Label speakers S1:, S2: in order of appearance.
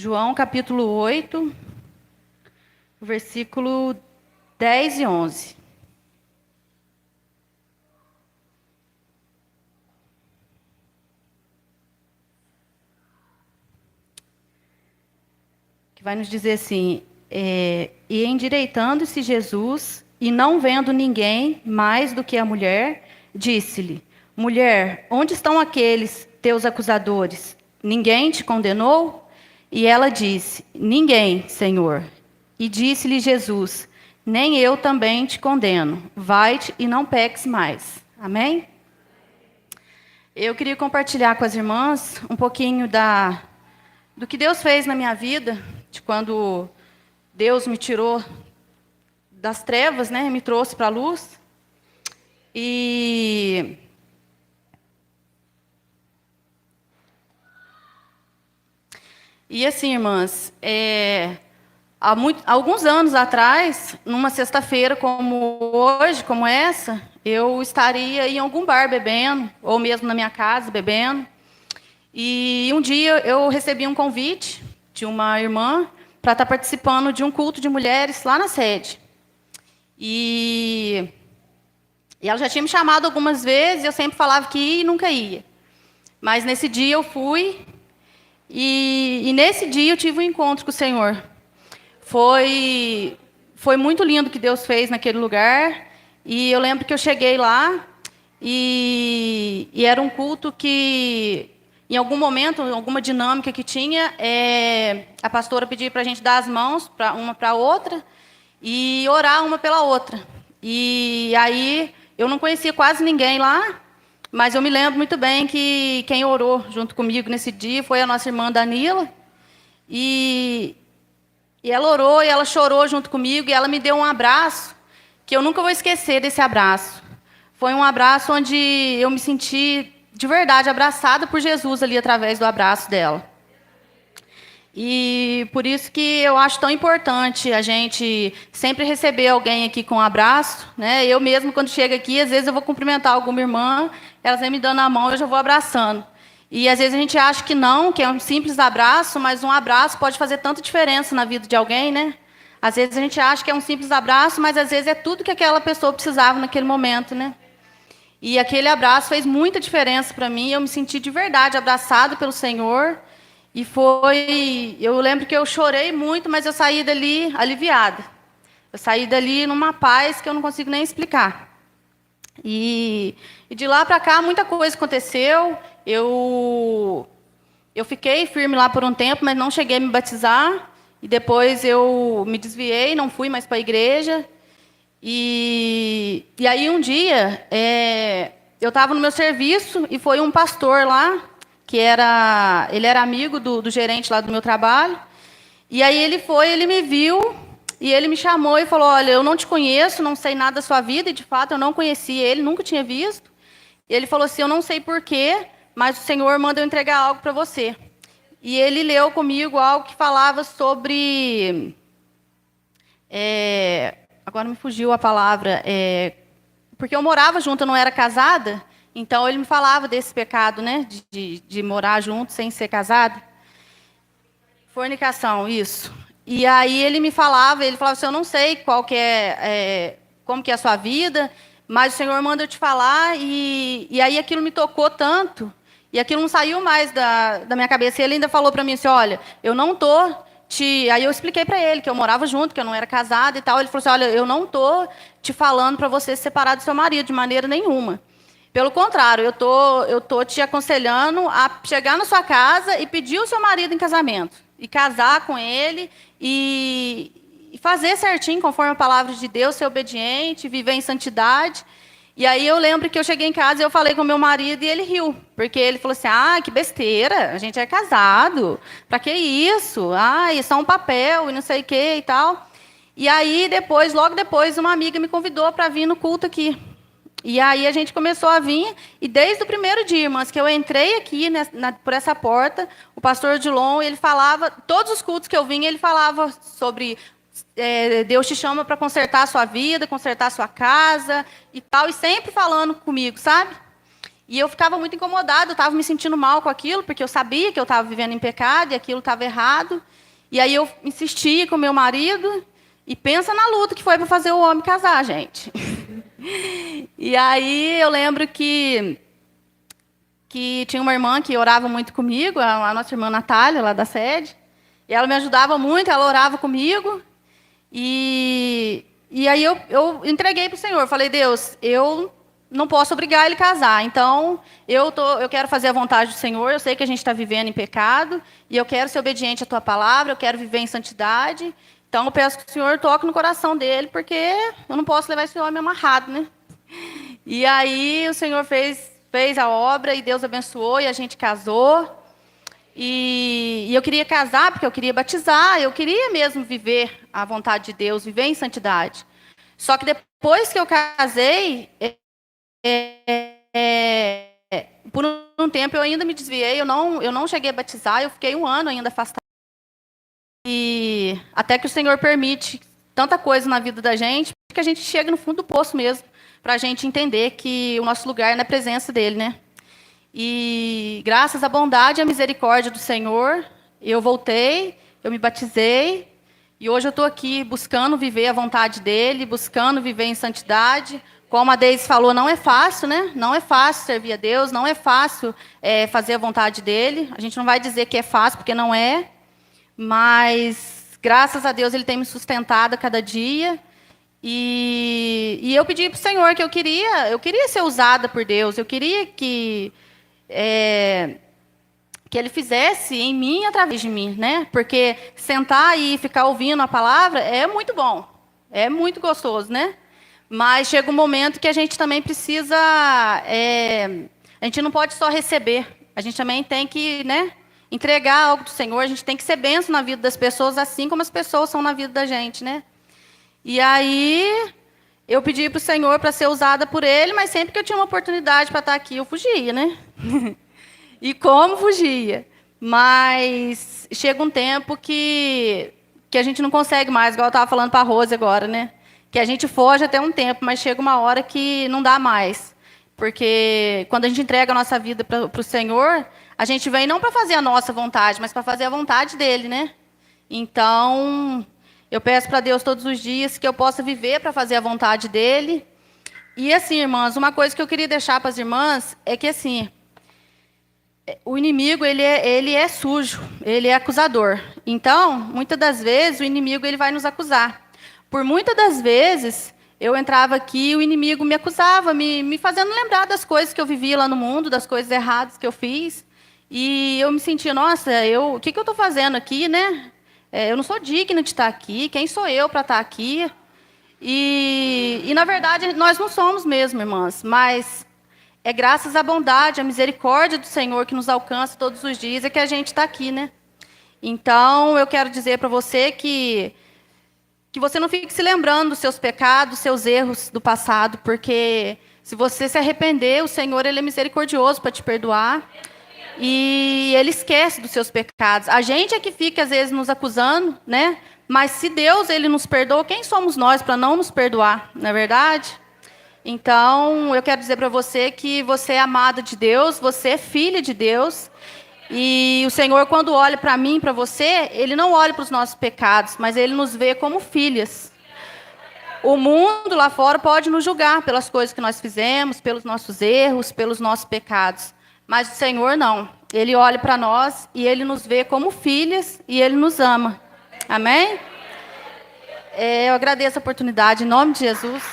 S1: João capítulo 8, versículo 10 e 11. Que vai nos dizer assim: e endireitando-se Jesus, e não vendo ninguém mais do que a mulher, disse-lhe: Mulher, onde estão aqueles teus acusadores? Ninguém te condenou? E ela disse: Ninguém, Senhor. E disse-lhe Jesus: Nem eu também te condeno. Vai-te e não peques mais. Amém? Eu queria compartilhar com as irmãs um pouquinho do que Deus fez na minha vida, de quando Deus me tirou das trevas, né, me trouxe para a luz. E assim, irmãs, há alguns anos atrás, numa sexta-feira como hoje, como essa, eu estaria em algum bar bebendo, ou mesmo na minha casa bebendo. E um dia eu recebi um convite de uma irmã para estar participando de um culto de mulheres lá na sede. E ela já tinha me chamado algumas vezes, eu sempre falava que ia e nunca ia. Mas nesse dia eu fui, e nesse dia eu tive um encontro com o Senhor. Foi muito lindo o que Deus fez naquele lugar. E eu lembro que eu cheguei lá, e era um culto que, em algum momento, alguma dinâmica que tinha, a pastora pedia para a gente dar as mãos uma para a outra e orar uma pela outra. E aí eu não conhecia quase ninguém lá, mas eu me lembro muito bem que quem orou junto comigo nesse dia foi a nossa irmã Danila. E ela orou e ela chorou junto comigo e ela me deu um abraço que eu nunca vou esquecer desse abraço. Foi um abraço onde eu me senti de verdade abraçada por Jesus ali através do abraço dela. E por isso que eu acho tão importante a gente sempre receber alguém aqui com um abraço, né? Eu mesmo, quando chego aqui, às vezes eu vou cumprimentar alguma irmã, elas vêm me dando a mão, eu já vou abraçando. E às vezes a gente acha que não, que é um simples abraço, mas um abraço pode fazer tanta diferença na vida de alguém, né? Às vezes a gente acha que é um simples abraço, mas às vezes é tudo que aquela pessoa precisava naquele momento, né? E aquele abraço fez muita diferença para mim, eu me senti de verdade abraçado pelo Senhor. E eu lembro que eu chorei muito, mas eu saí dali aliviada. Eu saí dali numa paz que eu não consigo nem explicar. E de lá para cá muita coisa aconteceu. Eu fiquei firme lá por um tempo, mas não cheguei a me batizar. E depois eu me desviei, não fui mais para a igreja. E aí um dia eu estava no meu serviço e foi um pastor lá, ele era amigo do gerente lá do meu trabalho. E aí ele me viu e ele me chamou e falou: Olha, eu não te conheço, não sei nada da sua vida. E de fato eu não conhecia ele, nunca tinha visto. E ele falou assim: Eu não sei porquê, mas o Senhor manda eu entregar algo para você. E ele leu comigo algo que falava sobre agora me fugiu a palavra, porque eu morava junto, eu não era casada, então ele me falava desse pecado, né, de morar junto sem ser casada. Fornicação, isso. E aí ele falava assim: Eu não sei qual que como que é a sua vida, mas o Senhor manda eu te falar. E aí aquilo me tocou tanto, e aquilo não saiu mais da minha cabeça. E ele ainda falou para mim assim: Olha, eu não estou Aí eu expliquei para ele que eu morava junto, que eu não era casada e tal. Ele falou assim: Olha, eu não estou te falando para você se separar do seu marido de maneira nenhuma. Pelo contrário, eu tô te aconselhando a chegar na sua casa e pedir o seu marido em casamento. E casar com ele e fazer certinho, conforme a palavra de Deus, ser obediente, viver em santidade. E aí eu lembro que eu cheguei em casa e eu falei com meu marido e ele riu. Porque ele falou assim: Ah, que besteira, a gente é casado. Para que isso? Ah, isso é um papel e não sei o que e tal. E aí, logo depois, uma amiga me convidou para vir no culto aqui. E aí a gente começou a vir, e desde o primeiro dia, irmãs, que eu entrei aqui por essa porta, o pastor Odilon, ele falava, todos os cultos que eu vinha, ele falava sobre Deus te chama para consertar a sua vida, consertar a sua casa e tal, e sempre falando comigo, sabe? E eu ficava muito incomodada, eu estava me sentindo mal com aquilo, porque eu sabia que eu estava vivendo em pecado e aquilo estava errado. E aí eu insistia com meu marido, e pensa na luta que foi para fazer o homem casar, gente. E aí eu lembro que tinha uma irmã que orava muito comigo, a nossa irmã Natália, lá da sede. E ela me ajudava muito, ela orava comigo. E aí eu entreguei para o Senhor. Falei, Deus, eu não posso obrigar ele a casar. Então, eu quero fazer a vontade do Senhor. Eu sei que a gente está vivendo em pecado. E eu quero ser obediente à Tua palavra. Eu quero viver em santidade. Então, eu peço que o Senhor toque no coração dele, porque eu não posso levar esse homem amarrado, né? E aí, o Senhor fez a obra e Deus abençoou e a gente casou. E eu queria casar porque eu queria batizar, eu queria mesmo viver a vontade de Deus, viver em santidade. Só que depois que eu casei, por um tempo eu ainda me desviei, eu não cheguei a batizar, eu fiquei 1 ano ainda afastada. E até que o Senhor permite tanta coisa na vida da gente, que a gente chega no fundo do poço mesmo, para a gente entender que o nosso lugar é na presença dEle, né? E graças à bondade e à misericórdia do Senhor, eu voltei, eu me batizei, e hoje eu estou aqui buscando viver a vontade dEle, buscando viver em santidade. Como a Deise falou, não é fácil, né? Não é fácil servir a Deus, não é fácil fazer a vontade dEle. A gente não vai dizer que é fácil, porque não é, mas graças a Deus Ele tem me sustentado a cada dia. E eu pedi para o Senhor que eu queria ser usada por Deus, eu queria que Ele fizesse em mim e através de mim, né? Porque sentar e ficar ouvindo a palavra é muito bom, é muito gostoso, né? Mas chega um momento que a gente também precisa, a gente não pode só receber, a gente também tem que, né, entregar algo do Senhor, a gente tem que ser bênção na vida das pessoas, assim como as pessoas são na vida da gente, né? E aí eu pedi para o Senhor para ser usada por Ele, mas sempre que eu tinha uma oportunidade para estar aqui, eu fugia, né? E como fugia. Mas chega um tempo que a gente não consegue mais, igual eu estava falando para a Rose agora, né? Que a gente foge até um tempo, mas chega uma hora que não dá mais. Porque quando a gente entrega a nossa vida para o Senhor, a gente vem não para fazer a nossa vontade, mas para fazer a vontade dEle, né? Então, eu peço para Deus todos os dias que eu possa viver para fazer a vontade dEle. E assim, irmãs, uma coisa que eu queria deixar para as irmãs é que, assim, o inimigo, ele é sujo, ele é acusador. Então, muitas das vezes, o inimigo ele vai nos acusar. Por muitas das vezes, eu entrava aqui e o inimigo me acusava, me fazendo lembrar das coisas que eu vivia lá no mundo, das coisas erradas que eu fiz. E eu me sentia, nossa, o que eu estou fazendo aqui, né? Eu não sou digna de estar aqui, quem sou eu para estar aqui? E, na verdade, nós não somos mesmo, irmãs, mas é graças à bondade, à misericórdia do Senhor que nos alcança todos os dias é que a gente está aqui, né? Então, eu quero dizer para você que você não fique se lembrando dos seus pecados, dos seus erros do passado, porque se você se arrepender, o Senhor ele é misericordioso para te perdoar. E Ele esquece dos seus pecados. A gente é que fica, às vezes, nos acusando, né? Mas se Deus ele nos perdoa, quem somos nós para não nos perdoar, não é verdade? Então, eu quero dizer para você que você é amada de Deus, você é filha de Deus. E o Senhor, quando olha para mim e para você, Ele não olha para os nossos pecados, mas Ele nos vê como filhas. O mundo lá fora pode nos julgar pelas coisas que nós fizemos, pelos nossos erros, pelos nossos pecados. Mas o Senhor não. Ele olha para nós e Ele nos vê como filhas e Ele nos ama. Amém? Eu agradeço a oportunidade em nome de Jesus.